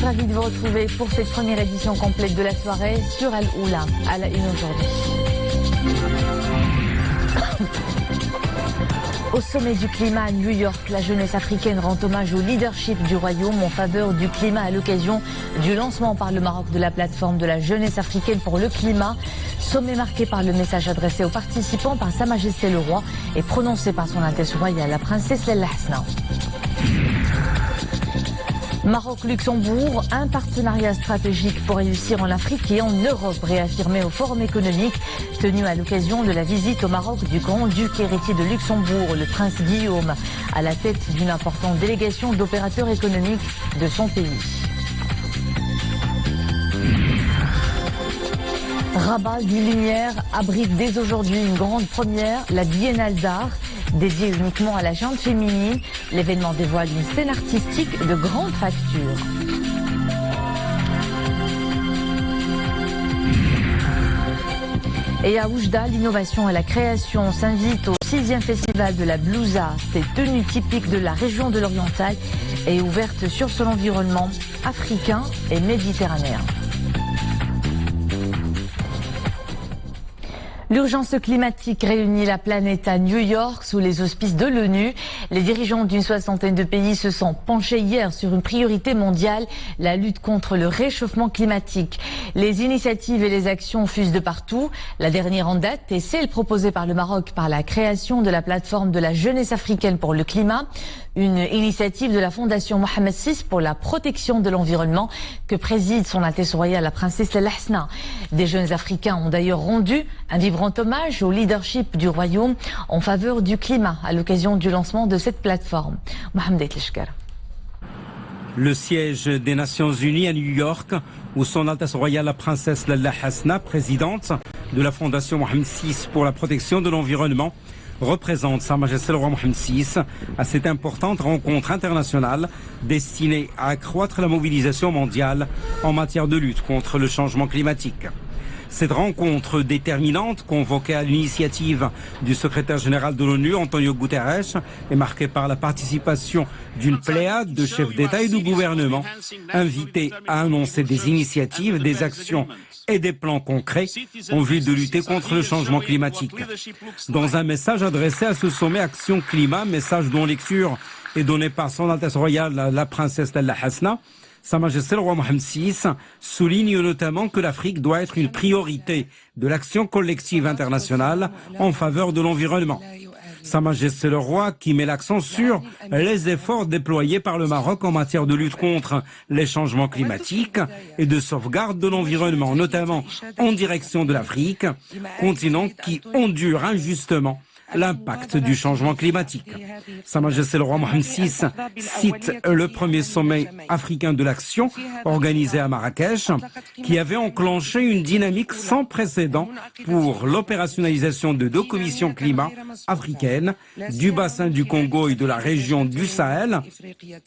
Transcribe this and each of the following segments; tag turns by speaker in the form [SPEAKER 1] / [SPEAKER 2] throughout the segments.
[SPEAKER 1] Ravi de vous retrouver pour cette première édition complète de la soirée sur Al-Oula, à la une aujourd'hui. Au sommet du climat à New York, la jeunesse africaine rend hommage au leadership du royaume en faveur du climat à l'occasion du lancement par le Maroc de la plateforme de la jeunesse africaine pour le climat. Sommet marqué par le message adressé aux participants par Sa Majesté le Roi et prononcé par son Altesse Royale, la princesse Lalla Hasna. Maroc-Luxembourg, un partenariat stratégique pour réussir en Afrique et en Europe, réaffirmé au Forum économique tenu à l'occasion de la visite au Maroc du grand-duc héritier de Luxembourg, le prince Guillaume, à la tête d'une importante délégation d'opérateurs économiques de son pays. Rabat du Lumière abrite dès aujourd'hui une grande première, la Biennale d'art, dédiée uniquement à la gente féminine. L'événement dévoile une scène artistique de grande facture. Et à Oujda, l'innovation et la création s'invitent au 6e festival de la Blouza. Cette tenue typique de la région de l'Oriental est ouverte sur son environnement africain et méditerranéen. L'urgence climatique réunit la planète à New York sous les auspices de l'ONU. Les dirigeants d'une soixantaine de pays se sont penchés hier sur une priorité mondiale, la lutte contre le réchauffement climatique. Les initiatives et les actions fusent de partout. La dernière en date est celle proposée par le Maroc par la création de la plateforme de la jeunesse africaine pour le climat, une initiative de la Fondation Mohamed VI pour la protection de l'environnement que préside son Altesse Royale la princesse Lalla Hasna. Des jeunes Africains ont d'ailleurs rendu un vibrant hommage au leadership du royaume en faveur du climat à l'occasion du lancement de cette plateforme. Mohamed Etleshkar.
[SPEAKER 2] Le siège des Nations Unies à New York, où son Altesse Royale la princesse Lalla Hasna, présidente de la Fondation Mohamed VI pour la protection de l'environnement, représente Sa Majesté le Roi Mohamed VI à cette importante rencontre internationale destinée à accroître la mobilisation mondiale en matière de lutte contre le changement climatique. Cette rencontre déterminante, convoquée à l'initiative du secrétaire général de l'ONU, Antonio Guterres, est marquée par la participation d'une pléiade de chefs d'État et de gouvernement invités à annoncer des initiatives, des actions et des plans concrets en vue de lutter contre le changement climatique. Dans un message adressé à ce sommet Action Climat, message dont lecture est donnée par son Altesse Royale la princesse Lalla Hasna, Sa Majesté le Roi Mohamed VI souligne notamment que l'Afrique doit être une priorité de l'action collective internationale en faveur de l'environnement. Sa Majesté le Roi qui met l'accent sur les efforts déployés par le Maroc en matière de lutte contre les changements climatiques et de sauvegarde de l'environnement, notamment en direction de l'Afrique, continent qui endure injustement l'impact du changement climatique. Sa Majesté le Roi Mohamed VI cite le premier sommet africain de l'action organisé à Marrakech qui avait enclenché une dynamique sans précédent pour l'opérationnalisation de 2 commissions climat africaines du bassin du Congo et de la région du Sahel,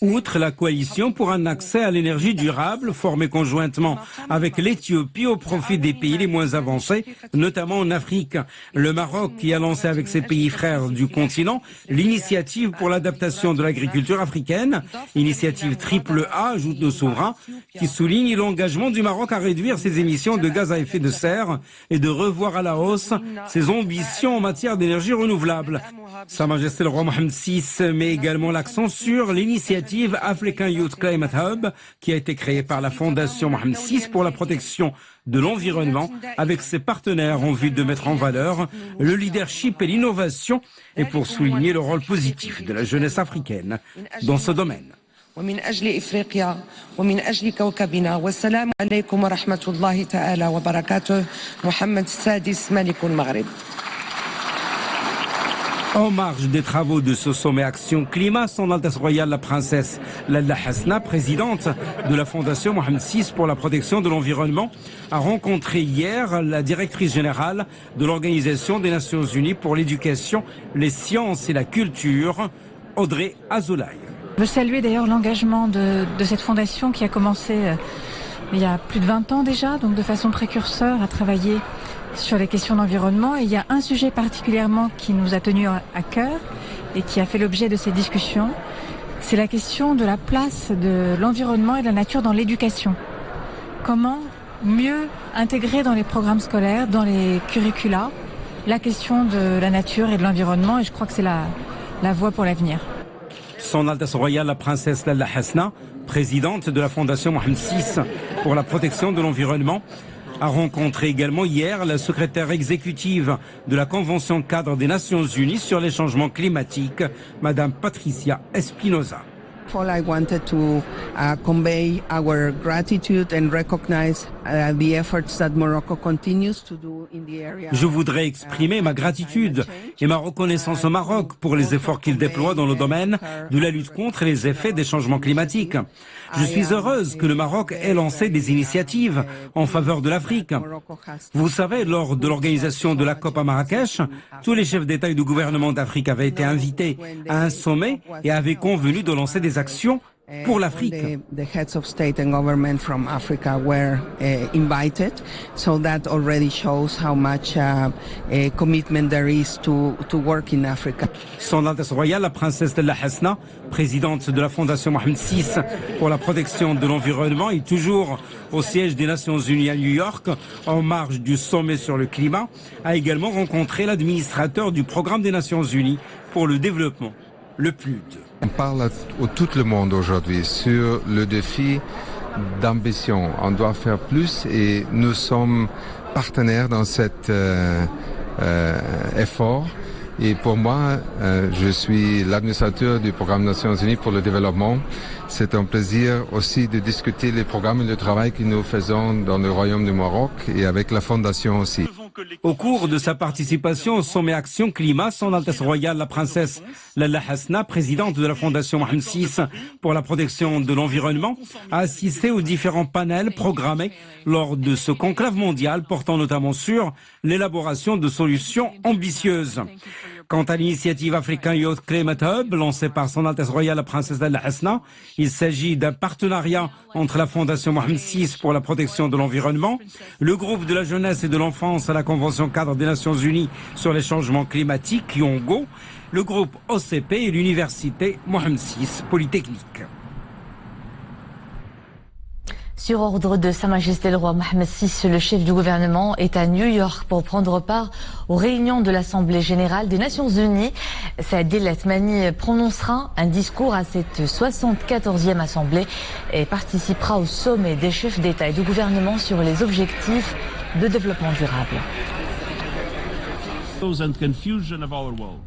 [SPEAKER 2] outre la coalition pour un accès à l'énergie durable formée conjointement avec l'Éthiopie au profit des pays les moins avancés, notamment en Afrique. Le Maroc qui a lancé avec ses pays frères du continent l'initiative pour l'adaptation de l'agriculture africaine, initiative AAA, ajoute nos souverains, qui souligne l'engagement du Maroc à réduire ses émissions de gaz à effet de serre et de revoir à la hausse ses ambitions en matière d'énergie renouvelable. Sa Majesté le Roi Mohamed VI met également l'accent sur l'initiative African Youth Climate Hub qui a été créée par la Fondation Mohamed VI pour la protection de l'environnement avec ses partenaires en vue de mettre en valeur le leadership et l'innovation et pour souligner le rôle positif de la jeunesse africaine dans ce domaine.
[SPEAKER 3] ومن أجل إفريقيا ومن أجل كوكبنا والسلام عليكم ورحمة الله تعالى وبركاته محمد السادس ملك المغرب.
[SPEAKER 2] En marge des travaux de ce sommet Action Climat, son Altesse Royale la princesse Lalla Hasna, présidente de la Fondation Mohamed VI pour la protection de l'environnement, a rencontré hier la directrice générale de l'Organisation des Nations Unies pour l'éducation, les sciences et la culture, Audrey Azoulay.
[SPEAKER 4] Je veux saluer d'ailleurs l'engagement de cette fondation qui a commencé il y a plus de 20 ans déjà, donc de façon précurseur à travailler sur les questions d'environnement. Et il y a un sujet particulièrement qui nous a tenus à cœur et qui a fait l'objet de ces discussions, c'est la question de la place de l'environnement et de la nature dans l'éducation. Comment mieux intégrer dans les programmes scolaires, dans les curricula, la question de la nature et de l'environnement, et je crois que c'est la voie pour l'avenir.
[SPEAKER 2] Son Altesse Royale, la princesse Lalla Hasna, présidente de la Fondation Mohamed VI pour la protection de l'environnement, a rencontré également hier la secrétaire exécutive de la Convention cadre des Nations Unies sur les changements climatiques, Madame Patricia Espinosa.
[SPEAKER 3] I wanted to convey our gratitude and recognize the efforts that Morocco continues to do in the area.
[SPEAKER 2] Je voudrais exprimer ma gratitude et ma reconnaissance au Maroc pour les efforts qu'il déploie dans le domaine de la lutte contre les effets des changements climatiques. Je suis heureuse que le Maroc ait lancé des initiatives en faveur de l'Afrique. Vous savez, lors de l'organisation de la COP à Marrakech, tous les chefs d'État et de gouvernement d'Afrique avaient été invités à un sommet et avaient convenu de lancer des actions pour l'Afrique.
[SPEAKER 3] The heads of state and government from Africa were invited, so that already shows how much commitment there is to work in Africa.
[SPEAKER 2] Son Altesse Royale, la princesse Lalla Hasna, présidente de la Fondation Mohamed VI pour la protection de l'environnement, est toujours au siège des Nations Unies à New York, en marge du sommet sur le climat, a également rencontré l'administrateur du programme des Nations Unies pour le développement, le PNUD.
[SPEAKER 5] On parle à tout le monde aujourd'hui sur le défi d'ambition. On doit faire plus et nous sommes partenaires dans cet effort. Et pour moi, je suis l'administrateur du programme Nations Unies pour le développement. C'est un plaisir aussi de discuter les programmes et le travail que nous faisons dans le Royaume du Maroc et avec la Fondation aussi.
[SPEAKER 2] Au cours de sa participation au sommet Action Climat, son Altesse Royale, la princesse Lalla Hasna, présidente de la Fondation Mohamed VI pour la protection de l'environnement, a assisté aux différents panels programmés lors de ce conclave mondial portant notamment sur l'élaboration de solutions ambitieuses. Quant à l'initiative African Youth Climate Hub, lancée par son Altesse Royale, la princesse Lalla Hasna, il s'agit d'un partenariat entre la Fondation Mohamed VI pour la protection de l'environnement, le groupe de la jeunesse et de l'enfance à la Convention cadre des Nations Unies sur les changements climatiques, Yongo, le groupe OCP et l'université Mohamed VI Polytechnique.
[SPEAKER 1] Sur ordre de Sa Majesté le roi Mohamed VI, le chef du gouvernement est à New York pour prendre part aux réunions de l'Assemblée générale des Nations Unies. Saadil Atmani prononcera un discours à cette 74e assemblée et participera au sommet des chefs d'État et de gouvernement sur les objectifs de développement durable.
[SPEAKER 6] And confusion of our world.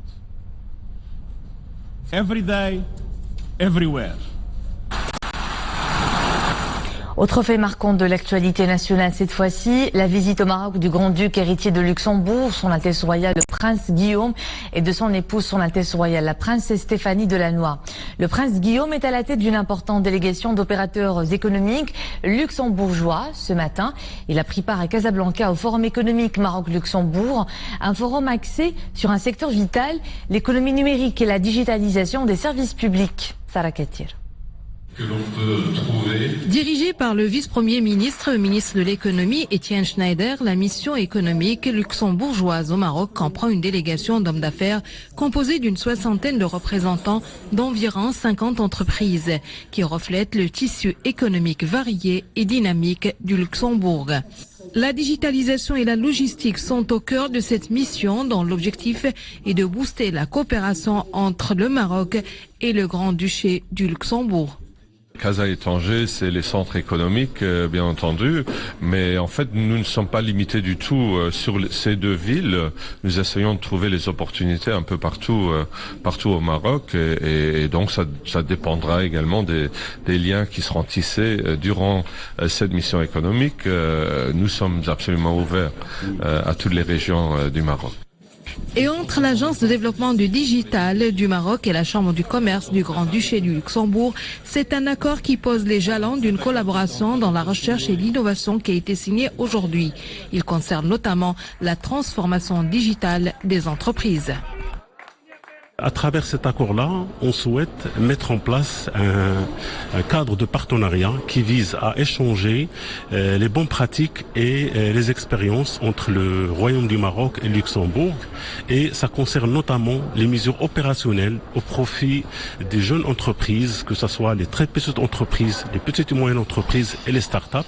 [SPEAKER 6] Every day, everywhere.
[SPEAKER 1] Autre fait marquant de l'actualité nationale cette fois-ci, la visite au Maroc du grand-duc héritier de Luxembourg, son Altesse royale le prince Guillaume, et de son épouse, son Altesse royale la princesse Stéphanie de Lannoy. Le prince Guillaume est à la tête d'une importante délégation d'opérateurs économiques luxembourgeois. Ce matin, il a pris part à Casablanca au Forum économique Maroc-Luxembourg, un forum axé sur un secteur vital, l'économie numérique et la digitalisation des services publics. Sarah Katir.
[SPEAKER 7] Que l'on peut trouver.
[SPEAKER 8] Dirigé par le vice-premier ministre, ministre de l'économie Étienne Schneider, la mission économique luxembourgeoise au Maroc comprend une délégation d'hommes d'affaires composée d'une 60aine de représentants d'environ 50 entreprises qui reflètent le tissu économique varié et dynamique du Luxembourg. La digitalisation et la logistique sont au cœur de cette mission dont l'objectif est de booster la coopération entre le Maroc et le Grand-Duché du Luxembourg.
[SPEAKER 7] Casa et Tanger, c'est les centres économiques, bien entendu, mais en fait, nous ne sommes pas limités du tout sur ces deux villes. Nous essayons de trouver les opportunités un peu partout au Maroc, et donc ça dépendra également des liens qui seront tissés durant cette mission économique. Nous sommes absolument ouverts à toutes les régions du Maroc.
[SPEAKER 8] Et entre l'Agence de développement du digital du Maroc et la Chambre du commerce du Grand-Duché du Luxembourg, c'est un accord qui pose les jalons d'une collaboration dans la recherche et l'innovation qui a été signé aujourd'hui. Il concerne notamment la transformation digitale des entreprises.
[SPEAKER 9] À travers cet accord-là, on souhaite mettre en place un cadre de partenariat qui vise à échanger les bonnes pratiques et les expériences entre le Royaume du Maroc et le Luxembourg. Et ça concerne notamment les mesures opérationnelles au profit des jeunes entreprises, que ce soit les très petites entreprises, les petites et moyennes entreprises et les start-up.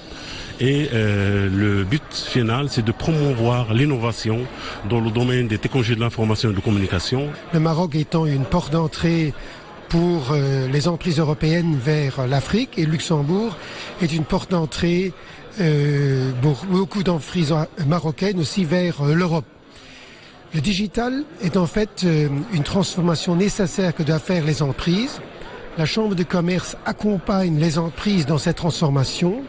[SPEAKER 9] Et le but final, c'est de promouvoir l'innovation dans le domaine des technologies de l'information et de la communication.
[SPEAKER 10] Le Maroc étant une porte d'entrée pour les entreprises européennes vers l'Afrique, et Luxembourg est une porte d'entrée pour beaucoup d'entreprises marocaines aussi vers l'Europe. Le digital est en fait une transformation nécessaire que doivent faire les entreprises. La Chambre de commerce accompagne les entreprises dans cette transformation.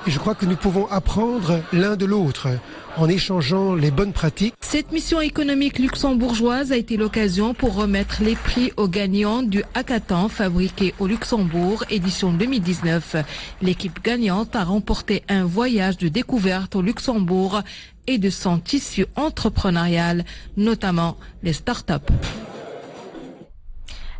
[SPEAKER 10] Et je crois que nous pouvons apprendre l'un de l'autre en échangeant les bonnes pratiques.
[SPEAKER 8] Cette mission économique luxembourgeoise a été l'occasion pour remettre les prix aux gagnants du hackathon fabriqué au Luxembourg, édition 2019. L'équipe gagnante a remporté un voyage de découverte au Luxembourg et de son tissu entrepreneurial, notamment les startups.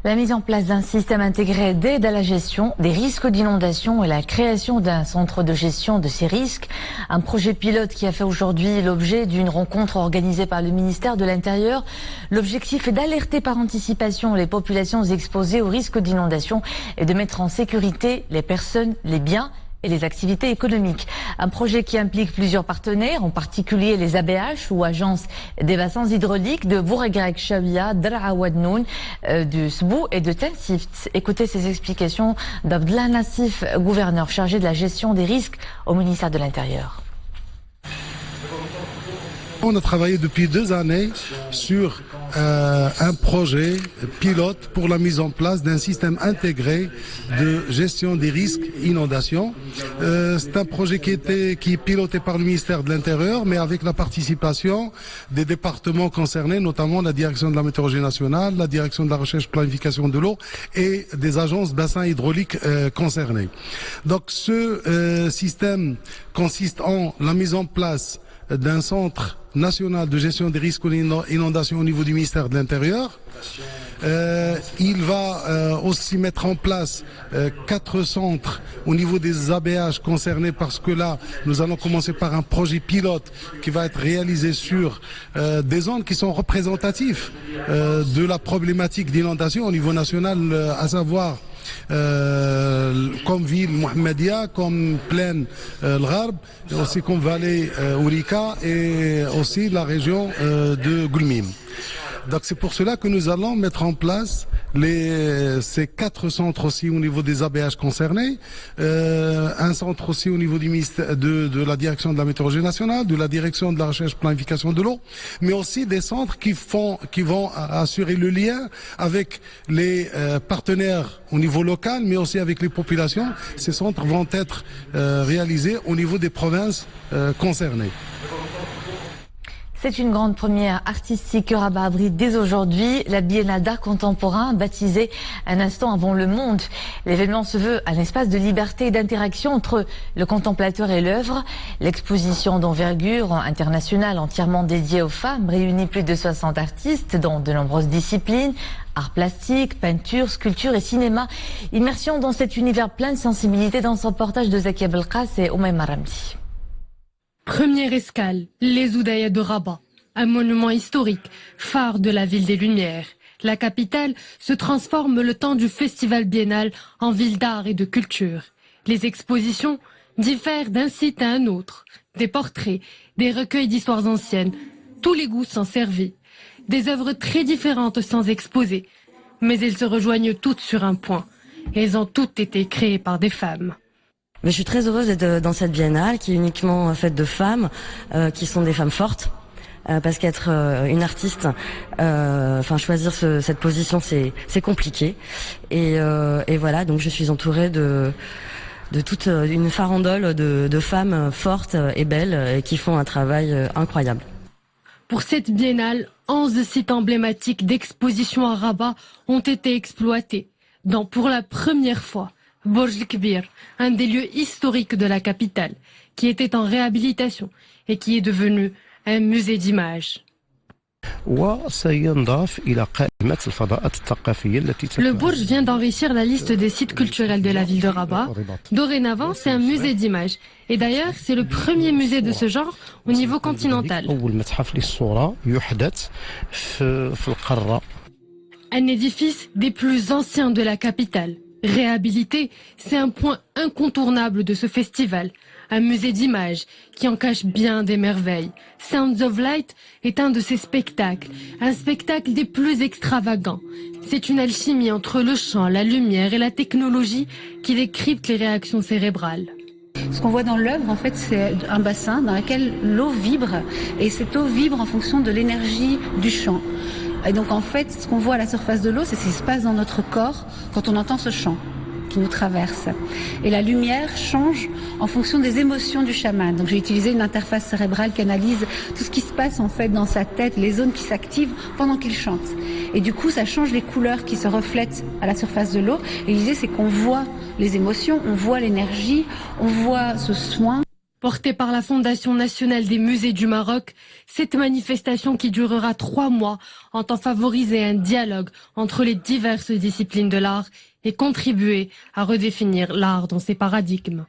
[SPEAKER 1] La mise en place d'un système intégré d'aide à la gestion des risques d'inondation et la création d'un centre de gestion de ces risques. Un projet pilote qui a fait aujourd'hui l'objet d'une rencontre organisée par le ministère de l'Intérieur. L'objectif est d'alerter par anticipation les populations exposées aux risques d'inondation et de mettre en sécurité les personnes, les biens et les activités économiques. Un projet qui implique plusieurs partenaires, en particulier les ABH ou agences des bassins hydrauliques de Bouregreg Chaouia, Draa Ouadnoun, de Sbou et de Tensift. Écoutez ces explications d'Abdallah Nassif, gouverneur chargé de la gestion des risques au ministère de l'Intérieur.
[SPEAKER 11] On a travaillé depuis 2 années sur un projet pilote pour la mise en place d'un système intégré de gestion des risques inondations. C'est un projet qui est piloté par le ministère de l'Intérieur, mais avec la participation des départements concernés, notamment la direction de la météorologie nationale, la direction de la recherche et planification de l'eau et des agences bassins hydrauliques concernées. Donc ce système consiste en la mise en place d'un centre national de gestion des risques d'inondation au niveau du ministère de l'Intérieur. Il va aussi mettre en place 4 centres au niveau des ABH concernés, parce que là, nous allons commencer par un projet pilote qui va être réalisé sur des zones qui sont représentatives de la problématique d'inondation au niveau national, à savoir comme ville Mohammedia, comme plaine Al-Gharb, aussi comme vallée Ourika et aussi la région de Goulmim. Donc c'est pour cela que nous allons mettre en place ces 4 centres aussi au niveau des ABH concernés, un centre aussi au niveau du ministère de la direction de la météorologie nationale, de la direction de la recherche et planification de l'eau, mais aussi des centres qui vont assurer le lien avec les partenaires au niveau local, mais aussi avec les populations. Ces centres vont être réalisés au niveau des provinces concernées.
[SPEAKER 1] C'est une grande première artistique que Rabat abrite dès aujourd'hui. La Biennale d'art contemporain, baptisée un instant avant le monde. L'événement se veut un espace de liberté et d'interaction entre le contemplateur et l'œuvre. L'exposition d'envergure internationale entièrement dédiée aux femmes réunit plus de 60 artistes dans de nombreuses disciplines. Art plastique, peinture, sculpture et cinéma. Immersion dans cet univers plein de sensibilité dans son reportage de Zakia Belkas et Oumaima Ramdi.
[SPEAKER 12] Première escale, les Oudayas de Rabat, un monument historique, phare de la ville des Lumières. La capitale se transforme le temps du festival biennal en ville d'art et de culture. Les expositions diffèrent d'un site à un autre. Des portraits, des recueils d'histoires anciennes, tous les goûts sont servis. Des œuvres très différentes sans exposer, mais elles se rejoignent toutes sur un point. Elles ont toutes été créées par des femmes.
[SPEAKER 13] Mais je suis très heureuse d'être dans cette biennale qui est uniquement faite de femmes, qui sont des femmes fortes. Parce qu'être une artiste, choisir cette position, c'est compliqué. Et voilà, donc je suis entourée de toute une farandole de femmes fortes et belles qui font un travail incroyable.
[SPEAKER 12] Pour cette biennale, 11 sites emblématiques d'exposition à Rabat ont été exploités, dont pour la première fois Borj el-Kbir, un des lieux historiques de la capitale, qui était en réhabilitation et qui est devenu un musée d'images. Le Bourj vient d'enrichir la liste des sites culturels de la ville de Rabat. Dorénavant, c'est un musée d'images. Et d'ailleurs, c'est le premier musée de ce genre au niveau continental. Un édifice des plus anciens de la capitale. Réhabilité, c'est un point incontournable de ce festival. Un musée d'images qui en cache bien des merveilles. Sounds of Light est un de ces spectacles, un spectacle des plus extravagants. C'est une alchimie entre le chant, la lumière et la technologie qui décrypte les réactions cérébrales.
[SPEAKER 14] Ce qu'on voit dans l'œuvre, en fait, c'est un bassin dans lequel l'eau vibre, et cette eau vibre en fonction de l'énergie du chant. Et donc, en fait, ce qu'on voit à la surface de l'eau, c'est ce qui se passe dans notre corps quand on entend ce chant qui nous traverse. Et la lumière change en fonction des émotions du chaman. Donc j'ai utilisé une interface cérébrale qui analyse tout ce qui se passe en fait dans sa tête, les zones qui s'activent pendant qu'il chante. Et du coup, ça change les couleurs qui se reflètent à la surface de l'eau. Et l'idée, c'est qu'on voit les émotions, on voit l'énergie, on voit ce soin.
[SPEAKER 12] Portée par la Fondation nationale des musées du Maroc, cette manifestation qui durera 3 mois entend favoriser un dialogue entre les diverses disciplines de l'art et contribuer à redéfinir l'art dans ses paradigmes.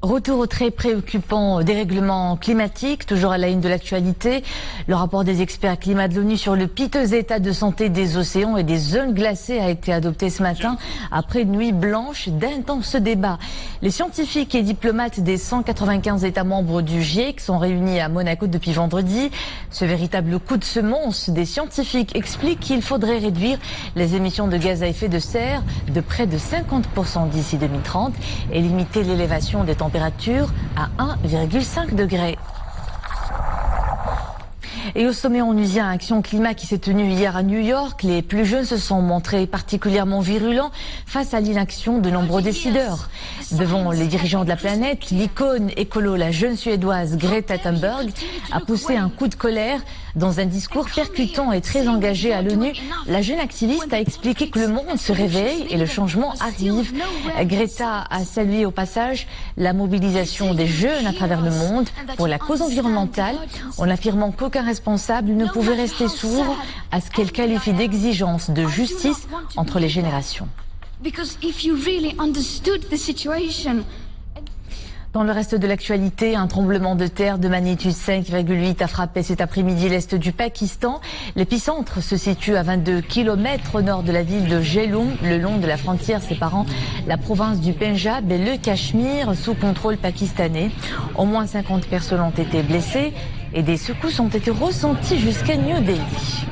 [SPEAKER 1] Retour au très préoccupant dérèglement climatique, toujours à la une de l'actualité. Le rapport des experts climat de l'ONU sur le piteux état de santé des océans et des zones glacées a été adopté ce matin après une nuit blanche d'intenses débats. Les scientifiques et diplomates des 195 États membres du GIEC sont réunis à Monaco depuis vendredi. Ce véritable coup de semonce des scientifiques explique qu'il faudrait réduire les émissions de gaz à effet de serre de près de 50% d'ici 2030 et limiter l'élévation des températures à 1,5 degré. Et au sommet onusien Action Climat qui s'est tenu hier à New York, les plus jeunes se sont montrés particulièrement virulents face à l'inaction de nombreux décideurs. Devant les dirigeants de la planète, l'icône écolo, la jeune Suédoise Greta Thunberg, a poussé un coup de colère. Dans un discours percutant et très engagé à l'ONU, la jeune activiste a expliqué que le monde se réveille et le changement arrive. Greta a salué au passage la mobilisation des jeunes à travers le monde pour la cause environnementale, en affirmant qu'aucun responsable ne pouvait rester sourd à ce qu'elle qualifie d'exigence de justice entre les générations. Dans le reste de l'actualité, un tremblement de terre de magnitude 5,8 a frappé cet après-midi l'est du Pakistan. L'épicentre se situe à 22 km au nord de la ville de Jhelum, le long de la frontière séparant la province du Pendjab et le Cachemire sous contrôle pakistanais. Au moins 50 personnes ont été blessées et des secousses ont été ressenties jusqu'à New Delhi.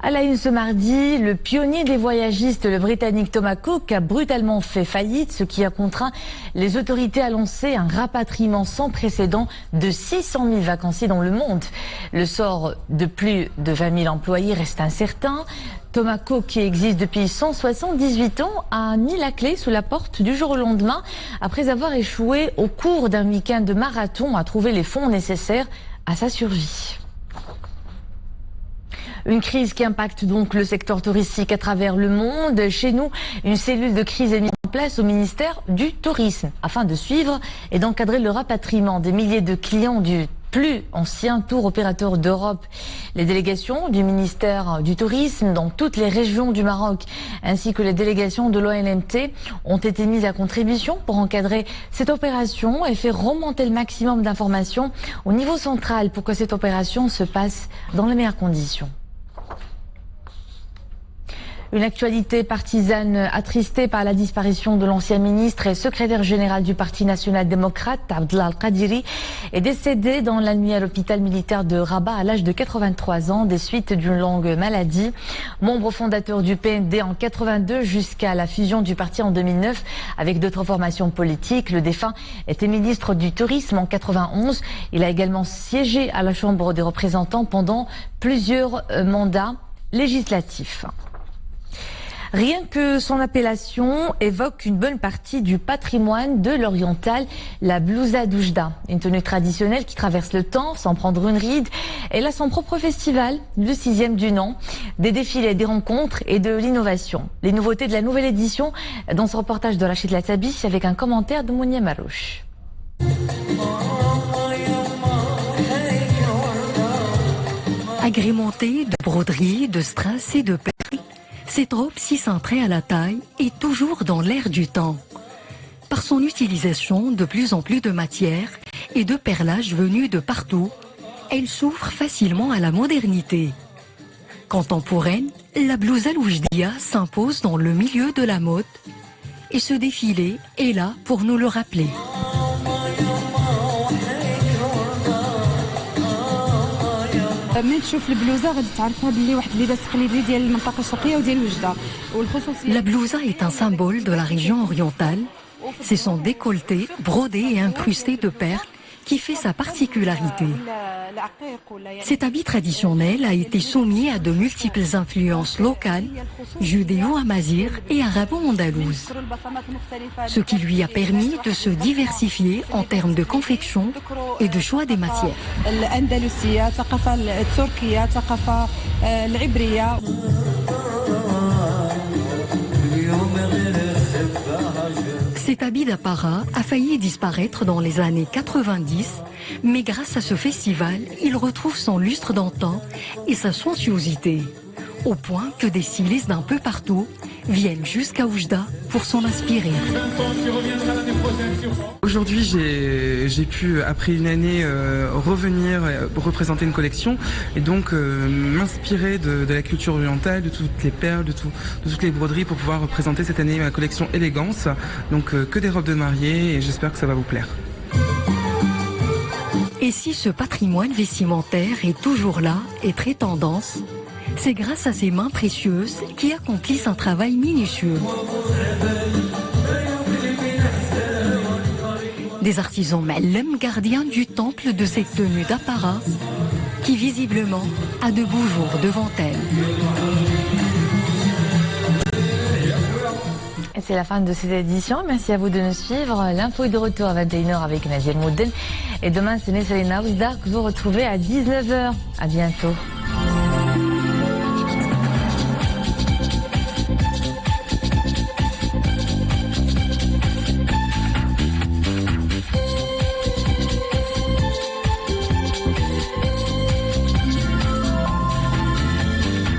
[SPEAKER 1] À la une ce mardi, le pionnier des voyagistes, le Britannique Thomas Cook, a brutalement fait faillite, ce qui a contraint les autorités à lancer un rapatriement sans précédent de 600 000 vacanciers dans le monde. Le sort de plus de 20 000 employés reste incertain. Thomas Cook, qui existe depuis 178 ans, a mis la clé sous la porte du jour au lendemain, après avoir échoué au cours d'un week-end de marathon à trouver les fonds nécessaires à sa survie. Une crise qui impacte donc le secteur touristique à travers le monde. Chez nous, une cellule de crise est mise en place au ministère du Tourisme afin de suivre et d'encadrer le rapatriement des milliers de clients du plus ancien tour opérateur d'Europe. Les délégations du ministère du Tourisme dans toutes les régions du Maroc ainsi que les délégations de l'ONMT ont été mises à contribution pour encadrer cette opération et faire remonter le maximum d'informations au niveau central pour que cette opération se passe dans les meilleures conditions. Une actualité partisane attristée par la disparition de l'ancien ministre et secrétaire général du Parti national-démocrate, Abdellah Al-Qadiri, est décédé dans la nuit à l'hôpital militaire de Rabat à l'âge de 83 ans des suites d'une longue maladie. Membre fondateur du PND en 82 jusqu'à la fusion du parti en 2009 avec d'autres formations politiques, le défunt était ministre du Tourisme en 91. Il a également siégé à la Chambre des représentants pendant plusieurs mandats législatifs. Rien que son appellation évoque une bonne partie du patrimoine de l'oriental, la blousa d'Oujda, une tenue traditionnelle qui traverse le temps sans prendre une ride. Elle a son propre festival, le 6e du nom, des défilés, des rencontres et de l'innovation. Les nouveautés de la nouvelle édition dans ce reportage de Rachid Latabi avec un commentaire de Mounia Marouche.
[SPEAKER 15] Agrémentée de broderies, de strass et de perles, cette robe si cintrée à la taille est toujours dans l'air du temps. Par son utilisation de plus en plus de matières et de perlages venus de partout, elle s'ouvre facilement à la modernité. Contemporaine, la blouse al-Oujdia s'impose dans le milieu de la mode et ce défilé est là pour nous le rappeler. La blouza est un symbole de la région orientale. C'est son décolleté brodé et incrusté de perles qui fait sa particularité. Cet habit traditionnel a été soumis à de multiples influences locales, judéo-amazighes et arabo-andalouses, ce qui lui a permis de se diversifier en termes de confection et de choix des matières. Cet habit d'apparat a failli disparaître dans les années 90, mais grâce à ce festival, il retrouve son lustre d'antan et sa somptuosité, au point que des stylistes d'un peu partout viennent jusqu'à Oujda pour s'en inspirer.
[SPEAKER 16] Aujourd'hui, j'ai pu, après une année, revenir représenter une collection et donc m'inspirer de la culture orientale, de toutes les perles, de toutes les broderies pour pouvoir représenter cette année ma collection élégance. Donc que des robes de mariée et j'espère que ça va vous plaire.
[SPEAKER 15] Et si ce patrimoine vestimentaire est toujours là et très tendance, c'est grâce à ces mains précieuses qui accomplissent un travail minutieux. Des artisans Mallem, gardiens du temple de cette tenue d'apparat, qui visiblement a de beaux jours devant elle.
[SPEAKER 1] C'est la fin de cette édition. Merci à vous de nous suivre. L'info est de retour à 21h avec Nadia Mouden. Et demain, c'est Nessalina Ouzda que vous retrouvez à 19h. À bientôt.